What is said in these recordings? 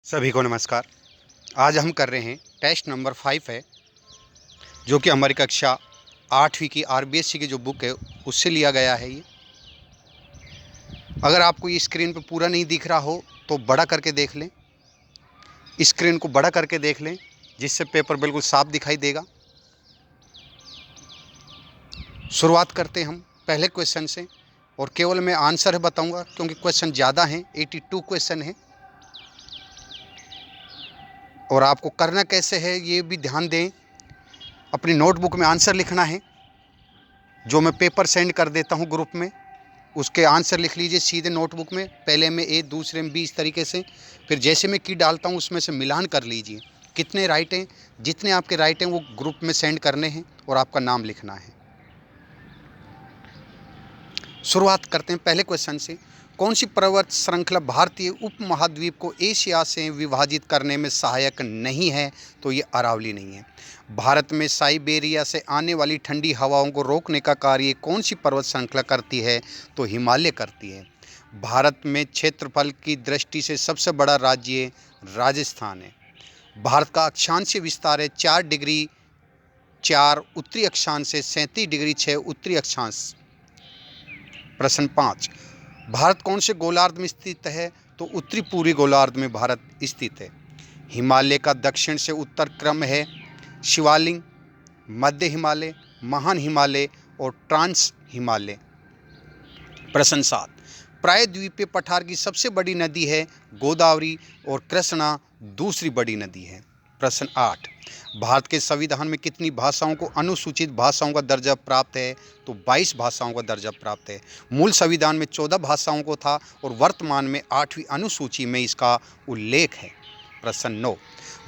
सभी को नमस्कार। आज हम कर रहे हैं टेस्ट नंबर 5 है, जो कि हमारी कक्षा 8वीं की आरबीएससी की जो बुक है उससे लिया गया है। ये अगर आपको ये स्क्रीन पर पूरा नहीं दिख रहा हो तो बड़ा करके देख लें, स्क्रीन को बड़ा करके देख लें, जिससे पेपर बिल्कुल साफ दिखाई देगा। शुरुआत करते हैं हम पहले क्वेश्चन से, और केवल मैं आंसर बताऊंगा क्योंकि क्वेश्चन ज़्यादा हैं, 82 क्वेश्चन हैं। और आपको करना कैसे है ये भी ध्यान दें। अपनी नोटबुक में आंसर लिखना है, जो मैं पेपर सेंड कर देता हूँ ग्रुप में, उसके आंसर लिख लीजिए सीधे नोटबुक में। पहले में ए, दूसरे में बी, इस तरीके से। फिर जैसे मैं की डालता हूँ उसमें से मिलान कर लीजिए, कितने राइट हैं। जितने आपके राइट हैं वो ग्रुप में सेंड करने हैं और आपका नाम लिखना है। शुरुआत करते हैं पहले क्वेश्चन से। कौन सी पर्वत श्रृंखला भारतीय उपमहाद्वीप को एशिया से विभाजित करने में सहायक नहीं है? तो ये अरावली नहीं है। भारत में साइबेरिया से आने वाली ठंडी हवाओं को रोकने का कार्य कौन सी पर्वत श्रृंखला करती है? तो हिमालय करती है। भारत में क्षेत्रफल की दृष्टि से सबसे बड़ा राज्य राजस्थान है। भारत का अक्षांशीय विस्तार है 4 डिग्री 4 उत्तरी अक्षांश से 37 डिग्री 6 उत्तरी अक्षांश। प्रश्न 5, भारत कौन से गोलार्ध में स्थित है? तो उत्तरी पूर्वी गोलार्ध में भारत स्थित है। हिमालय का दक्षिण से उत्तर क्रम है शिवालिक, मध्य हिमालय, महान हिमालय और ट्रांस हिमालय। प्रश्न 7, प्रायद्वीपीय पठार की सबसे बड़ी नदी है गोदावरी और कृष्णा दूसरी बड़ी नदी है। प्रश्न 8, भारत के संविधान में कितनी भाषाओं को अनुसूचित भाषाओं का दर्जा प्राप्त है? तो 22 भाषाओं का दर्जा प्राप्त है। मूल संविधान में 14 भाषाओं को था और वर्तमान में 8वीं अनुसूची में इसका उल्लेख है। प्रश्न 9,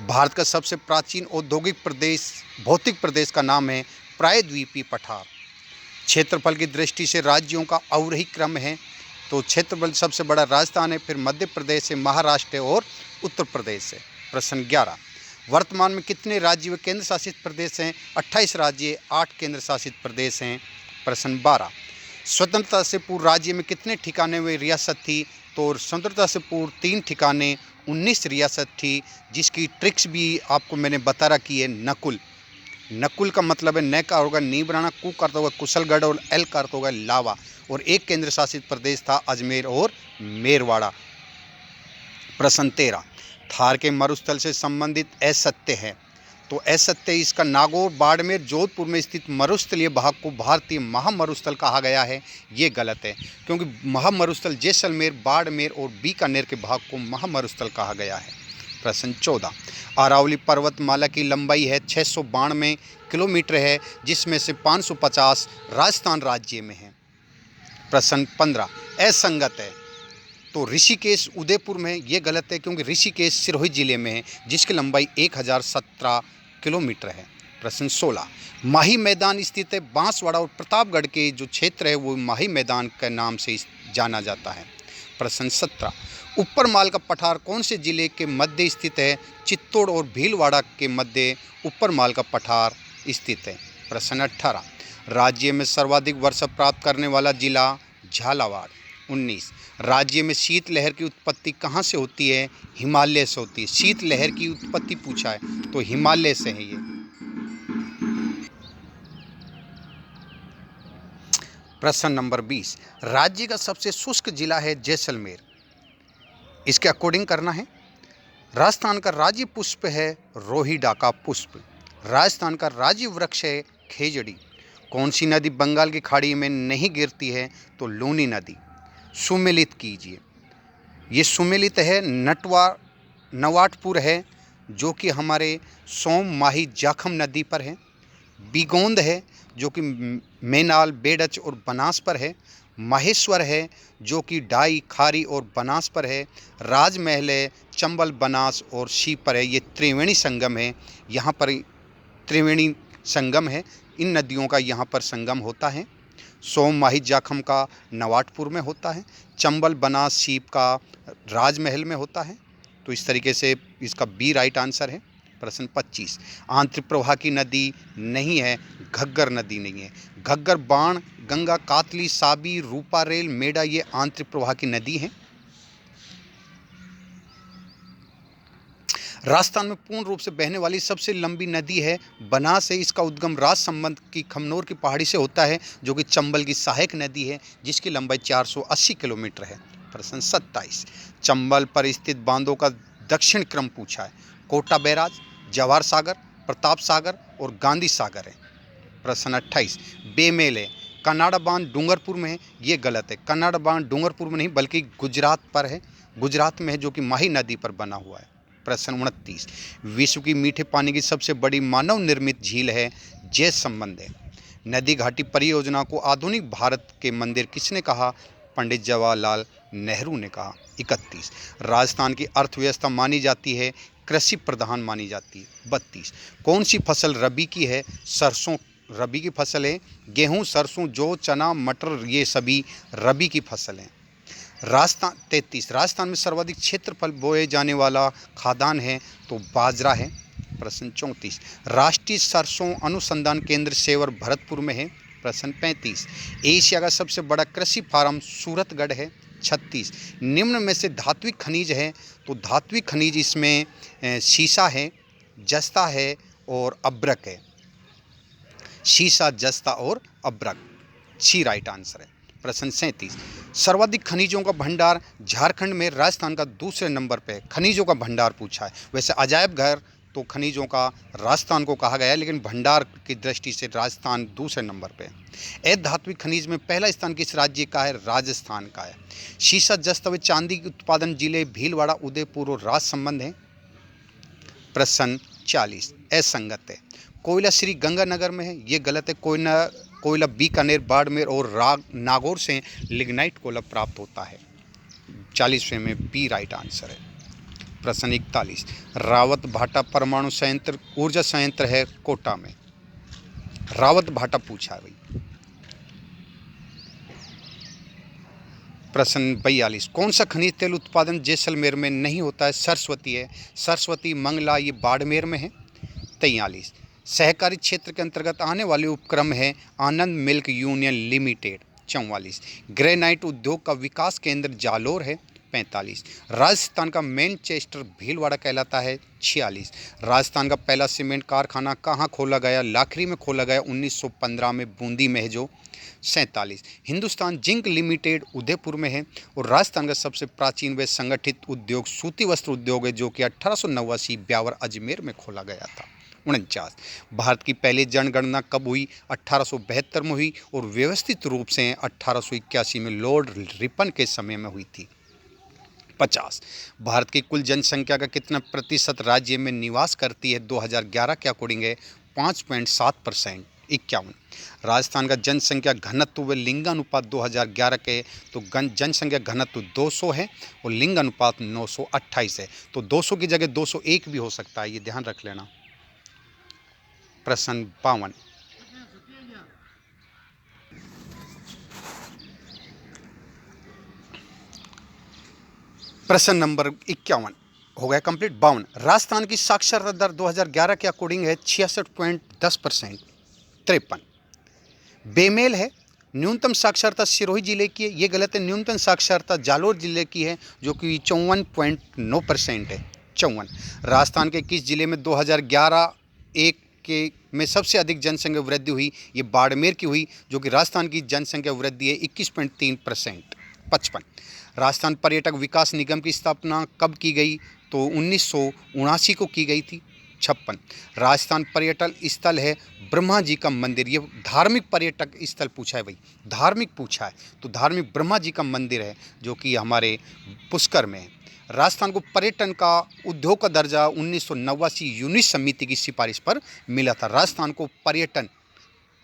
भारत का सबसे प्राचीन औद्योगिक प्रदेश भौतिक प्रदेश का नाम है प्रायद्वीपीय पठार। क्षेत्रफल की दृष्टि से राज्यों का अवरोही क्रम है, तो क्षेत्रफल सबसे बड़ा राजस्थान है, फिर मध्य प्रदेश है, महाराष्ट्र है और उत्तर प्रदेश है। प्रश्न 11, वर्तमान में कितने राज्य व केंद्र शासित प्रदेश हैं? 28 राज्य, 8 केंद्र शासित प्रदेश हैं। प्रश्न 12, स्वतंत्रता से पूर्व राज्य में कितने ठिकाने व रियासत थी? तो स्वतंत्रता से पूर्व 3 ठिकाने 19 रियासत थी, जिसकी ट्रिक्स भी आपको मैंने बता रखी है। नकुल, नकुल का मतलब है न का होगा नी बनाना, कु का अर्थ होगा कुशलगढ़ और एल का अर्थ होगा लावा। और एक केंद्र शासित प्रदेश था अजमेर और मेरवाड़ा। प्रश्न 13, थार के मरुस्थल से संबंधित असत्य है? तो असत्य इसका नागौर, बाड़मेर, जोधपुर में स्थित मरुस्थलीय भाग को भारतीय महामरुस्थल कहा गया है। ये गलत है, क्योंकि महामरुस्थल जैसलमेर, बाड़मेर और बीकानेर के भाग को महामरुस्थल कहा गया है। प्रश्न 14, अरावली पर्वतमाला की लंबाई है 692 किलोमीटर है, जिसमें से 550 राजस्थान राज्य में है। प्रश्न 15, असंगत है? तो ऋषिकेश उदयपुर में, ये गलत है, क्योंकि ऋषिकेश सिरोही जिले में है, जिसकी लंबाई 1017 किलोमीटर है। प्रश्न 16, माही मैदान स्थित है बांसवाड़ा और प्रतापगढ़ के जो क्षेत्र है वो माही मैदान के नाम से जाना जाता है। प्रश्न 17, ऊपरमाल का पठार कौन से जिले के मध्य स्थित है? चित्तौड़ और भीलवाड़ा के मध्य ऊपरमाल का पठार स्थित है। प्रश्न 18, राज्य में सर्वाधिक वर्षा प्राप्त करने वाला जिला झालावाड़। 19, राज्य में शीतलहर की उत्पत्ति कहाँ से होती है? हिमालय से होती है। शीतलहर की उत्पत्ति पूछा है तो हिमालय से है ये। प्रश्न नंबर 20, राज्य का सबसे शुष्क जिला है जैसलमेर। इसके अकॉर्डिंग करना है। राजस्थान का राज्य पुष्प है रोहिड़ा का पुष्प। राजस्थान का राज्य वृक्ष है खेजड़ी। कौन सी नदी बंगाल की खाड़ी में नहीं गिरती है? तो लूनी नदी। सुमेलित कीजिए। ये सुमेलित है नवाटपुर है, जो कि हमारे सोम माही जाखम नदी पर है। बिगोंद है, जो कि मेनाल, बेडच और बनास पर है। माहेश्वर है, जो कि डाई, खारी और बनास पर है। राजमहल है, चंबल, बनास और शीप पर है। ये त्रिवेणी संगम है, यहाँ पर त्रिवेणी संगम है। इन नदियों का यहाँ पर संगम होता है। सोम माही जाखम का नवाटपुर में होता है। चंबल, बनास, शीप का राजमहल में होता है। तो इस तरीके से इसका बी राइट आंसर है। प्रश्न 25, आंतरिक प्रवाह की नदी नहीं है, घग्गर नदी नहीं है। घग्गर बाण, गंगा, कातली, साबी, रूपा रेल, मेडा, ये आंतरिक प्रवाह की नदी है। राजस्थान में पूर्ण रूप से बहने वाली सबसे लंबी नदी है बनास है। इसका उद्गम राजसमंद की खमनोर की पहाड़ी से होता है, जो कि चंबल की सहायक नदी है, जिसकी लंबाई 480 किलोमीटर है। प्रश्न 27, चंबल पर स्थित बांधों का दक्षिण क्रम पूछा है। कोटा बैराज, जवाहर सागर, प्रताप सागर और गांधी सागर है। प्रश्न 28, बेमेल है। कन्नाडा बांध डूंगरपुर में है, ये गलत है। कन्नाडा बांध डूंगरपुर में नहीं बल्कि गुजरात पर है, गुजरात में है, जो कि माही नदी पर बना हुआ है। प्रश्न 29, विश्व की मीठे पानी की सबसे बड़ी मानव निर्मित झील है, जयसंबंद है। नदी घाटी परियोजना को आधुनिक भारत के मंदिर किसने कहा? पंडित जवाहरलाल नेहरू ने कहा। 31, राजस्थान की अर्थव्यवस्था मानी जाती है कृषि प्रधान मानी जाती है। 32, कौन सी फसल रबी की है? सरसों रबी की फसल है। गेहूं, सरसों, जौ, चना, मटर ये सभी रबी की फसल हैं। राजस्थान 33, राजस्थान में सर्वाधिक क्षेत्रफल बोए जाने वाला खाद्यान्न है तो बाजरा है। प्रश्न 34, राष्ट्रीय सरसों अनुसंधान केंद्र सेवर भरतपुर में है। प्रश्न 35, एशिया का सबसे बड़ा कृषि फार्म सूरतगढ़ है। 36, निम्न में से धात्विक खनिज है तो धात्विक खनिज इसमें शीशा है, जस्ता है और अब्रक है। शीशा, जस्ता और अब्रक सी राइट आंसर है। प्रश्न 37, सर्वाधिक खनिजों का भंडार झारखंड में राजस्थान का दूसरे नंबर पे है। खनिजों का भंडार पूछा है। वैसे अजायब घर तो खनिजों का राजस्थान को कहा गया है, लेकिन भंडार की दृष्टि से राजस्थान दूसरे नंबर पे है। अधात्विक खनिज में पहला स्थान किस राज्य का है? राजस्थान का है। शीशा, जस्त व चांदी के उत्पादन जिले भीलवाड़ा, उदयपुर और राजसमंद है। प्रश्न 40 असंगत है। कोयला श्री गंगानगर में है, ये गलत है। कोयला बीकानेर, बाड़मेर और नागौर से लिग्नाइट कोयला प्राप्त होता है। 40वें में बी राइट आंसर है। प्रश्न 41, रावत भाटा परमाणु संयंत्र ऊर्जा संयंत्र है कोटा में। रावत भाटा पूछा है भाई। प्रश्न 42, कौन सा खनिज तेल उत्पादन जैसलमेर में नहीं होता है? सरस्वती है। सरस्वती, मंगला ये बाड़मेर में है। 43, सहकारी क्षेत्र के अंतर्गत आने वाले उपक्रम है आनंद मिल्क यूनियन लिमिटेड। 44, ग्रेनाइट उद्योग का विकास केंद्र जालोर है। 45, राजस्थान का मैनचेस्टर भीलवाड़ा कहलाता है। 46, राजस्थान का पहला सीमेंट कारखाना कहाँ खोला गया? लाखरी में खोला गया 1915 में, बूंदी में है जो। 47, हिंदुस्तान जिंक लिमिटेड उदयपुर में है। और राजस्थान का सबसे प्राचीन व संगठित उद्योग सूती वस्त्र उद्योग है, जो कि 1889 ब्यावर अजमेर में खोला गया था। 49, भारत की पहली जनगणना कब हुई? 1872 में हुई और व्यवस्थित रूप से 1881 में लॉर्ड रिपन के समय में हुई थी। 50, भारत की कुल जनसंख्या का कितना प्रतिशत राज्य में निवास करती है? 2011 के अकॉर्डिंग है 5.7%। 51, राजस्थान का जनसंख्या घनत्व व लिंगानुपात 2011 के तो जनसंख्या घनत्व 200 है और लिंगानुपात 928 है। तो 200 की जगह 201 भी हो सकता है, ये ध्यान रख लेना। प्रश्न 52, प्रश्न नंबर 51 हो गया कंप्लीट। 52, राजस्थान की साक्षरता दर 2011 के अकॉर्डिंग है 66.10%। 53, बेमेल है। न्यूनतम साक्षरता सिरोही जिले की है, ये गलत है। न्यूनतम साक्षरता जालोर जिले की है, जो कि 54.9% है। 54, राजस्थान के किस जिले में 2011 एक के में सबसे अधिक जनसंख्या वृद्धि हुई? ये बाड़मेर की हुई, जो कि राजस्थान की जनसंख्या वृद्धि है 21.3%। 55, राजस्थान पर्यटक विकास निगम की स्थापना कब की गई? तो 1979 को की गई थी। 56, राजस्थान पर्यटन स्थल है ब्रह्मा जी का मंदिर। ये धार्मिक पर्यटक स्थल पूछा है भाई, धार्मिक पूछा है तो धार्मिक ब्रह्मा जी का मंदिर है, जो कि हमारे पुष्कर में है। राजस्थान को पर्यटन का उद्योग का दर्जा 1989 यूनिट समिति की सिफारिश पर मिला था। राजस्थान को पर्यटन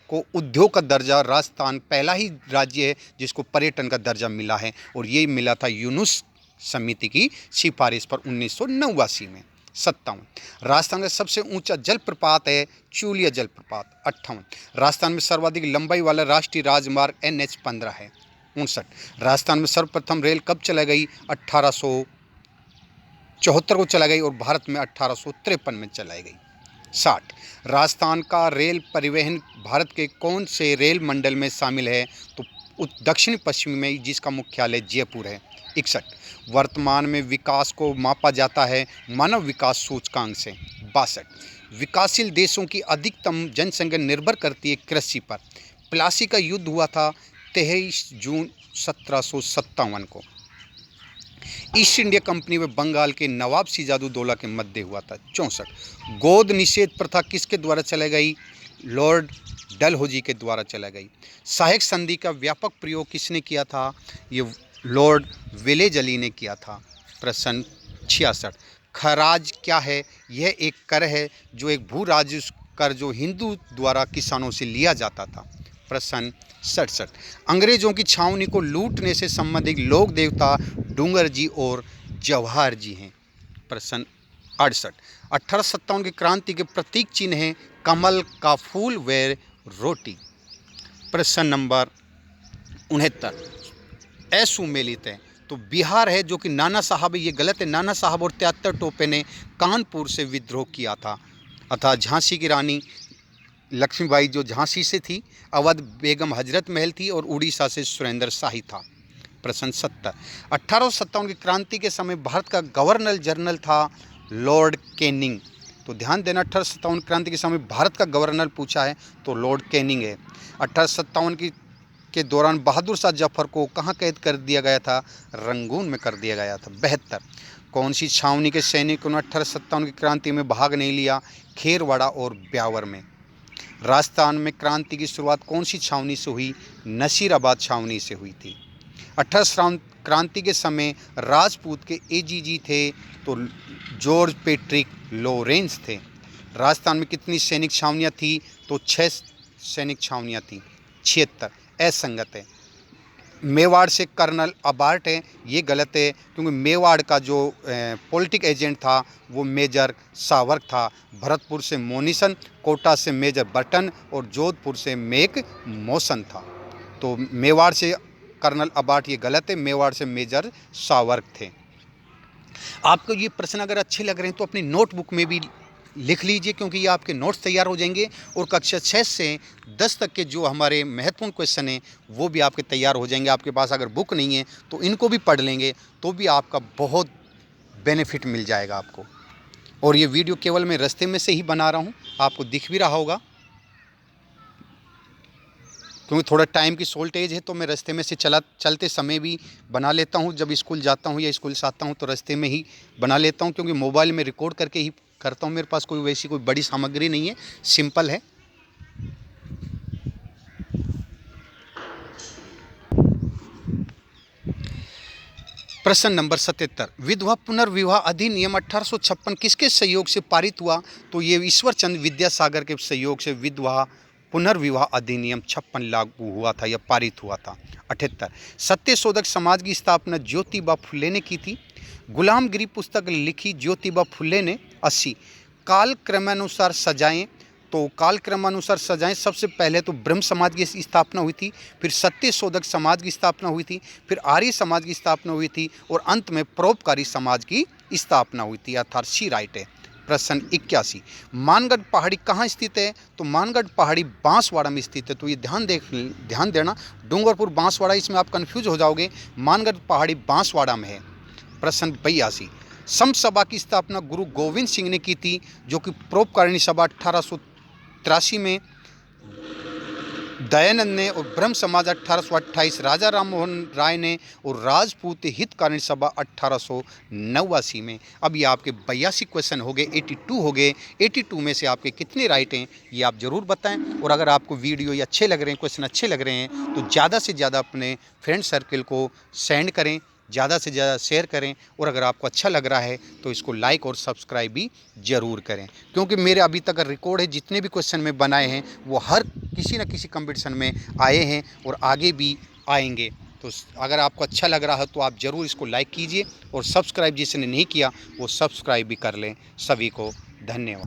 को उद्योग का दर्जा, राजस्थान पहला ही राज्य है जिसको पर्यटन का दर्जा मिला है, और ये मिला था यूनुस समिति की सिफारिश पर 1989 में। 57, राजस्थान का सबसे ऊंचा जलप्रपात है चूलिया जलप्रपात। 58, राजस्थान में सर्वाधिक लंबाई वाला राष्ट्रीय राजमार्ग NH-15 है। 59, राजस्थान में सर्वप्रथम रेल कब चलाई गई? 1874 को चलाई गई और भारत में 1853 में चलाई गई। 60, राजस्थान का रेल परिवहन भारत के कौन से रेल मंडल में शामिल है? तो दक्षिण पश्चिमी में, जिसका मुख्यालय जयपुर है। 61। वर्तमान में विकास को मापा जाता है मानव विकास सूचकांक से। 62। विकासशील देशों की अधिकतम जनसंख्या निर्भर करती है कृषि पर। प्लासी का युद्ध हुआ था 23 जून 1757 को। ईस्ट इंडिया कंपनी में बंगाल के नवाब सिराजुद्दौला के मध्य हुआ था। 64। गोद निषेध प्रथा किसके द्वारा चलाई गई? लॉर्ड डलहौजी के द्वारा चलाई गई। सहायक संधि का व्यापक प्रयोग किसने किया था? ये लॉर्ड वेलेजली ने किया था। प्रश्न 66। खराज क्या है? यह एक कर है जो एक भू राजस्व कर जो हिंदू द्वारा किसानों से लिया जाता था। प्रश्न 67। अंग्रेजों की छावनी को लूटने से संबंधित लोक देवता डूंगर जी और जवाहर जी हैं। प्रश्न 68। 1857 की क्रांति के प्रतीक चिन्ह हैं कमल का फूल व रोटी। प्रश्न नंबर 69। असुमेलित है तो बिहार है जो कि नाना साहब है, ये गलत है। नाना साहब और 73 टोपे ने कानपुर से विद्रोह किया था। अर्थात झांसी की रानी लक्ष्मीबाई जो झांसी से थी, अवध बेगम हजरत महल थी और उड़ीसा से सुरेंद्र शाही था। प्रश्न 70। 1857 की क्रांति के समय भारत का गवर्नर जनरल था लॉर्ड कैनिंग। तो ध्यान देना, 1857 क्रांति के समय भारत का गवर्नर पूछा है तो लॉर्ड कैनिंग है। 1857 के दौरान बहादुर शाह जफर को कहाँ कैद कर दिया गया था? रंगून में कर दिया गया था। 72। कौन सी छावनी के सैनिकों ने 1857 की क्रांति में भाग नहीं लिया? खेरवाड़ा और ब्यावर में। राजस्थान में क्रांति की शुरुआत कौन सी छावनी से हुई? नसीराबाद छावनी से हुई थी। 18 क्रांति के समय राजपूत के एजीजी थे तो जॉर्ज पैट्रिक लॉरेंस थे। राजस्थान में कितनी सैनिक छावनियाँ थी? तो 6 सैनिक छावनियाँ थी। 76। असंगत है। मेवाड़ से कर्नल अबार्ट है, ये गलत है क्योंकि मेवाड़ का जो पॉलिटिक एजेंट था वो मेजर सावर्क था। भरतपुर से मोनिसन, कोटा से मेजर बर्टन और जोधपुर से मेक मोसन था। तो मेवाड़ से कर्नल अबार्ट ये गलत है, मेवाड़ से मेजर सावर्क थे। आपको ये प्रश्न अगर अच्छे लग रहे हैं तो अपनी नोटबुक में भी लिख लीजिए क्योंकि ये आपके नोट्स तैयार हो जाएंगे और कक्षा 6 से 10 तक के जो हमारे महत्वपूर्ण क्वेश्चन हैं वो भी आपके तैयार हो जाएंगे। आपके पास अगर बुक नहीं है तो इनको भी पढ़ लेंगे तो भी आपका बहुत बेनिफिट मिल जाएगा आपको। और ये वीडियो केवल मैं रास्ते में से ही बना रहा हूँ, आपको दिख भी रहा होगा क्योंकि थोड़ा टाइम की शॉर्टेज है तो मैं रास्ते में से चलते समय भी बना लेता हूँ। जब स्कूल जाता हूँ या स्कूल से आता हूँ तो रास्ते में ही बना लेता हूँ क्योंकि मोबाइल में रिकॉर्ड करके ही करता हूँ। मेरे पास कोई वैसी कोई बड़ी सामग्री नहीं है, सिंपल है। प्रश्न नंबर 77। विधवा पुनर्विवाह अधिनियम 1856 किसके सहयोग से पारित हुआ? तो ये ईश्वर चंद्र विद्यासागर के सहयोग से विधवा पुनर्विवाह अधिनियम 56 लागू हुआ था या पारित हुआ था। 78। सत्यशोधक समाज की स्थापना ज्योतिबा फुले ने की थी। गुलामगिरी पुस्तक लिखी ज्योतिबा फुले ने। 80। कालक्रमानुसार सजाएं, तो कालक्रमानुसार सजाएं सबसे पहले तो ब्रह्म समाज की स्थापना हुई थी, फिर सत्यशोधक समाज की स्थापना हुई थी, फिर आर्य समाज की स्थापना हुई थी और अंत में परोपकारी समाज की स्थापना हुई थी, अर्थात सी राइट है। प्रश्न 81। मानगढ़ पहाड़ी कहाँ स्थित है? तो मानगढ़ पहाड़ी बांसवाड़ा में स्थित है। तो ये ध्यान देना, डूंगरपुर बांसवाड़ा, इसमें आप कंफ्यूज हो जाओगे। मानगढ़ पहाड़ी बांसवाड़ा में है। प्रश्न 82। संत सभा की स्थापना गुरु गोविंद सिंह ने की थी जो कि परोपकारिणी सभा 1883 में, दयानंद ने और ब्रह्म समाज 1828, राजा राम मोहन राय ने और राजपूत हितकारिणी सभा 1889 में। अब ये आपके 82 क्वेश्चन हो गए, 82 हो गए। 82 में से आपके कितने राइट हैं ये आप ज़रूर बताएं। और अगर आपको वीडियो ये अच्छे लग रहे हैं, क्वेश्चन अच्छे लग रहे हैं तो ज़्यादा से ज़्यादा अपने फ्रेंड सर्कल को सेंड करें, ज़्यादा से ज़्यादा शेयर करें और अगर आपको अच्छा लग रहा है तो इसको लाइक और सब्सक्राइब भी ज़रूर करें क्योंकि मेरे अभी तक रिकॉर्ड है, जितने भी क्वेश्चन मैं बनाए हैं वो हर किसी न किसी कंपटीशन में आए हैं और आगे भी आएंगे। तो अगर आपको अच्छा लग रहा है तो आप ज़रूर इसको लाइक कीजिए और सब्सक्राइब जिसने नहीं किया वो सब्सक्राइब भी कर लें। सभी को धन्यवाद।